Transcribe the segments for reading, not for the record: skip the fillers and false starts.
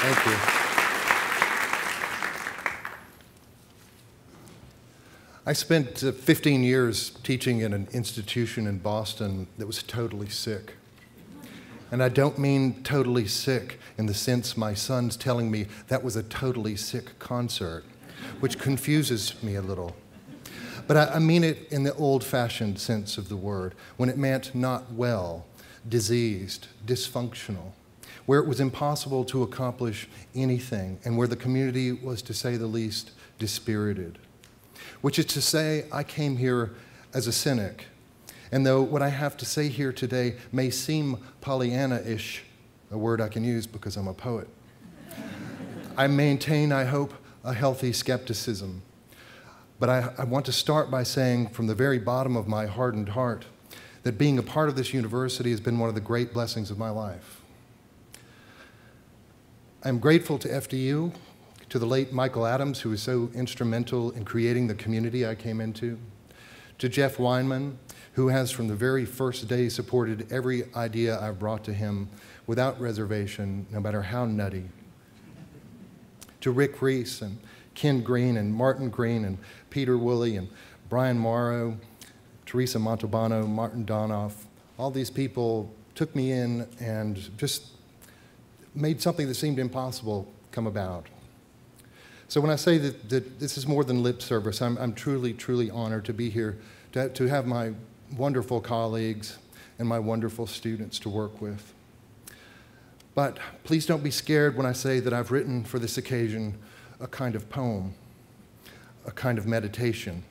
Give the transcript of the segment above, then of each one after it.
Thank you. I spent 15 years teaching in an institution in Boston that was totally sick. And I don't mean totally sick in the sense my son's telling me that was a totally sick concert, which confuses me a little. But I mean it in the old-fashioned sense of the word, when it meant not well, diseased, dysfunctional, where it was impossible to accomplish anything, and where the community was, to say the least, dispirited. Which is to say, I came here as a cynic. And though what I have to say here today may seem Pollyanna-ish, a word I can use because I'm a poet, I maintain, I hope, a healthy skepticism. But I want to start by saying from the very bottom of my hardened heart that being a part of this university has been one of the great blessings of my life. I'm grateful to FDU, to the late Michael Adams, who was so instrumental in creating the community I came into, to Jeff Weinman, who has from the very first day supported every idea I've brought to him without reservation, no matter how nutty, to Rick Reese and Ken Green and Martin Green and Peter Woolley and Brian Morrow, Teresa Montalbano, Martin Donoff. All these people took me in and just made something that seemed impossible come about. So when I say that this is more than lip service, I'm truly, truly honored to be here, to have my wonderful colleagues and my wonderful students to work with. But please don't be scared when I say that I've written for this occasion a kind of poem, a kind of meditation,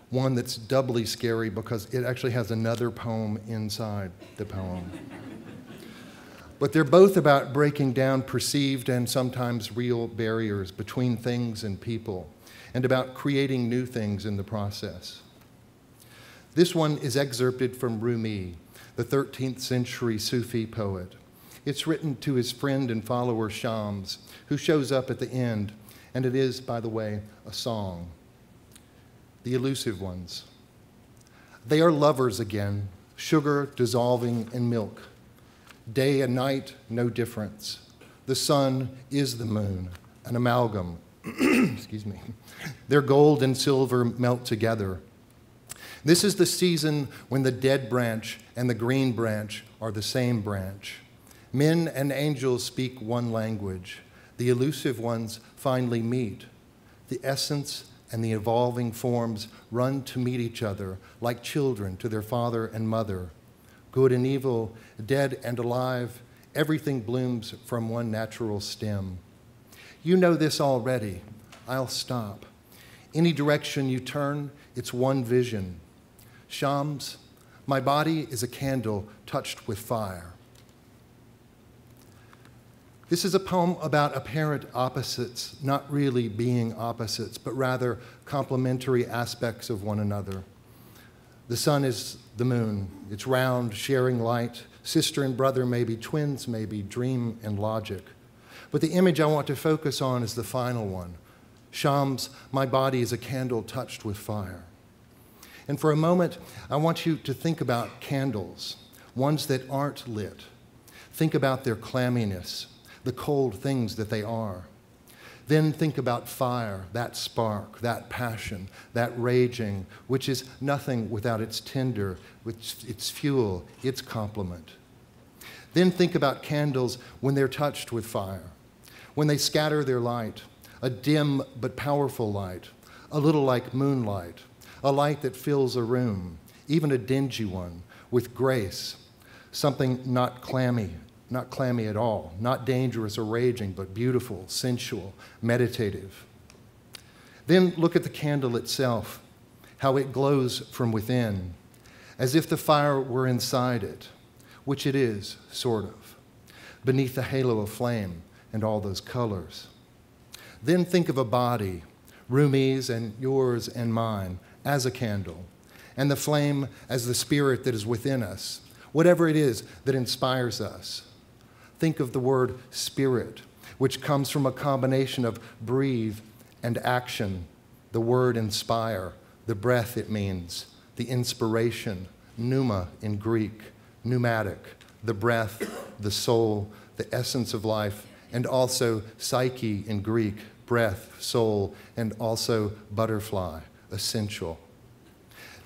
one that's doubly scary because it actually has another poem inside the poem. But they're both about breaking down perceived and sometimes real barriers between things and people, and about creating new things in the process. This one is excerpted from Rumi, the 13th century Sufi poet. It's written to his friend and follower Shams, who shows up at the end, and it is, by the way, a song. The elusive ones. They are lovers again, sugar dissolving in milk. Day and night, no difference. The sun is the moon, an amalgam. Excuse me. Their gold and silver melt together. This is the season when the dead branch and the green branch are the same branch. Men and angels speak one language. The elusive ones finally meet. The essence and the evolving forms run to meet each other like children to their father and mother. Good and evil, dead and alive, everything blooms from one natural stem. You know this already. I'll stop. Any direction you turn, it's one vision. Shams, my body is a candle touched with fire. This is a poem about apparent opposites, not really being opposites, but rather complementary aspects of one another. The sun is the moon. It's round, sharing light. Sister and brother may be twins, maybe dream and logic. But the image I want to focus on is the final one. Shams, my body is a candle touched with fire. And for a moment, I want you to think about candles, ones that aren't lit. Think about their clamminess, the cold things that they are. Then think about fire, that spark, that passion, that raging, which is nothing without its tinder, its fuel, its complement. Then think about candles when they're touched with fire, when they scatter their light, a dim but powerful light, a little like moonlight, a light that fills a room, even a dingy one, with grace, something not clammy at all, not dangerous or raging, but beautiful, sensual, meditative. Then look at the candle itself, how it glows from within, as if the fire were inside it, which it is, sort of, beneath the halo of flame and all those colors. Then think of a body, Rumi's and yours and mine, as a candle, and the flame as the spirit that is within us, whatever it is that inspires us. Think of the word spirit, which comes from a combination of breathe and action, the word inspire, the breath it means, the inspiration, pneuma in Greek, pneumatic, the breath, the soul, the essence of life, and also psyche in Greek, breath, soul, and also butterfly, essential.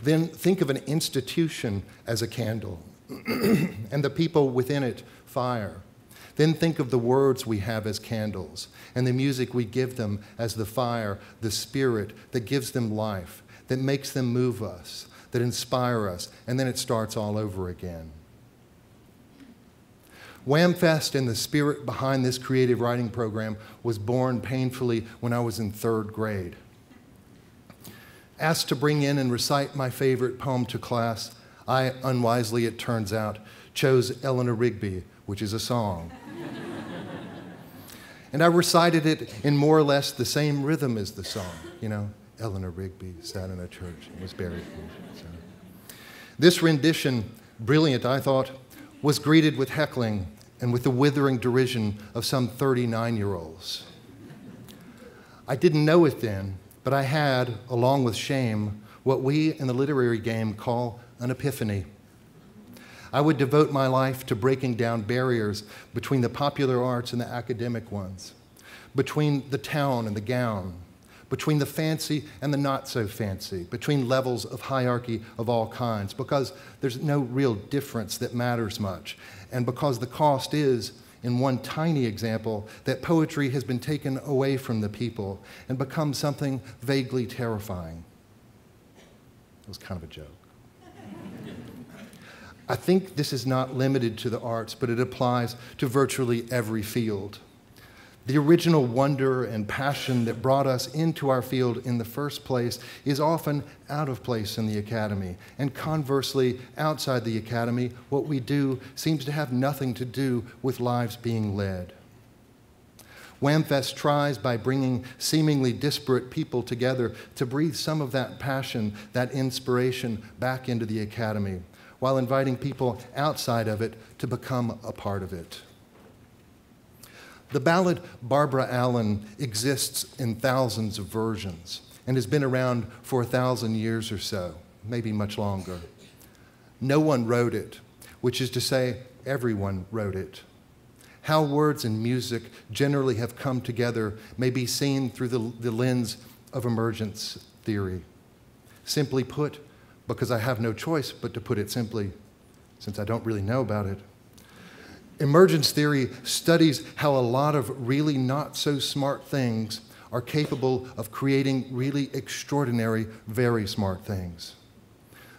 Then think of an institution as a candle, and the people within it, fire. Then think of the words we have as candles, and the music we give them as the fire, the spirit that gives them life, that makes them move us, that inspire us, and then it starts all over again. WAMFest and the spirit behind this creative writing program was born painfully when I was in 3rd grade. Asked to bring in and recite my favorite poem to class, I unwisely, it turns out, chose Eleanor Rigby, which is a song. And I recited it in more or less the same rhythm as the song. You know, Eleanor Rigby sat in a church and was buried. So. This rendition, brilliant I thought, was greeted with heckling and with the withering derision of some 39-year-olds. I didn't know it then, but I had, along with shame, what we in the literary game call an epiphany. I would devote my life to breaking down barriers between the popular arts and the academic ones, between the town and the gown, between the fancy and the not so fancy, between levels of hierarchy of all kinds, because there's no real difference that matters much, and because the cost is, in one tiny example, that poetry has been taken away from the people and become something vaguely terrifying. It was kind of a joke. I think this is not limited to the arts, but it applies to virtually every field. The original wonder and passion that brought us into our field in the first place is often out of place in the academy. And conversely, outside the academy, what we do seems to have nothing to do with lives being led. WAMFest tries, by bringing seemingly disparate people together, to breathe some of that passion, that inspiration back into the academy, while inviting people outside of it to become a part of it. The ballad Barbara Allen exists in thousands of versions and has been around for 1,000 years or so, maybe much longer. No one wrote it, which is to say, everyone wrote it. How words and music generally have come together may be seen through the lens of emergence theory. Simply put, because I have no choice but to put it simply, since I don't really know about it. Emergence theory studies how a lot of really not so smart things are capable of creating really extraordinary, very smart things.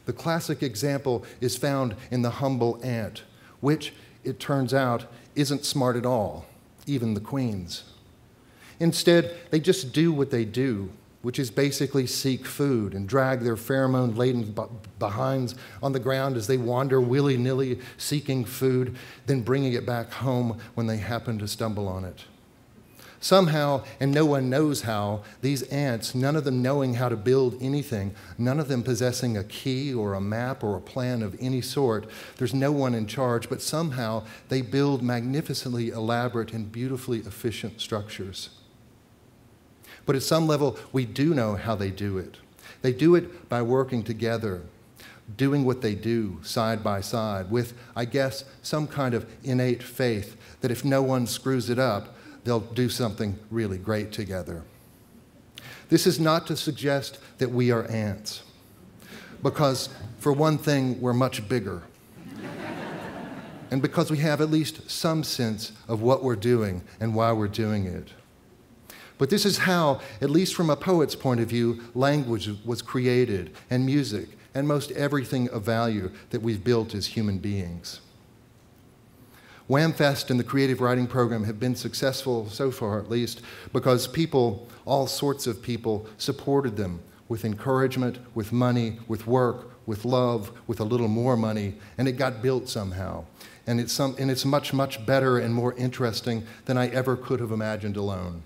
The classic example is found in the humble ant, which, it turns out, isn't smart at all, even the queens. Instead, they just do what they do, which is basically seek food and drag their pheromone-laden behinds on the ground as they wander willy-nilly seeking food, then bringing it back home when they happen to stumble on it. Somehow, and no one knows how, these ants, none of them knowing how to build anything, none of them possessing a key or a map or a plan of any sort, there's no one in charge, but somehow they build magnificently elaborate and beautifully efficient structures. But at some level, we do know how they do it. They do it by working together, doing what they do side by side with, I guess, some kind of innate faith that if no one screws it up, they'll do something really great together. This is not to suggest that we are ants, because for one thing, we're much bigger. And because we have at least some sense of what we're doing and why we're doing it. But this is how, at least from a poet's point of view, language was created, and music, and most everything of value that we've built as human beings. WAMFest and the creative writing program have been successful, so far at least, because people, all sorts of people, supported them with encouragement, with money, with work, with love, with a little more money, and it got built somehow. And it's much, much better and more interesting than I ever could have imagined alone.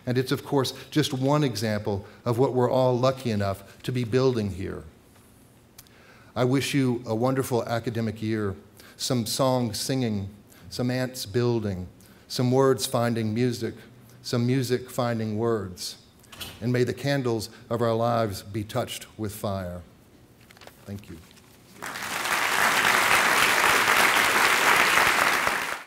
And it's, of course, just one example of what we're all lucky enough to be building here. I wish you a wonderful academic year, some songs singing, some ants building, some words finding music, some music finding words. And may the candles of our lives be touched with fire. Thank you.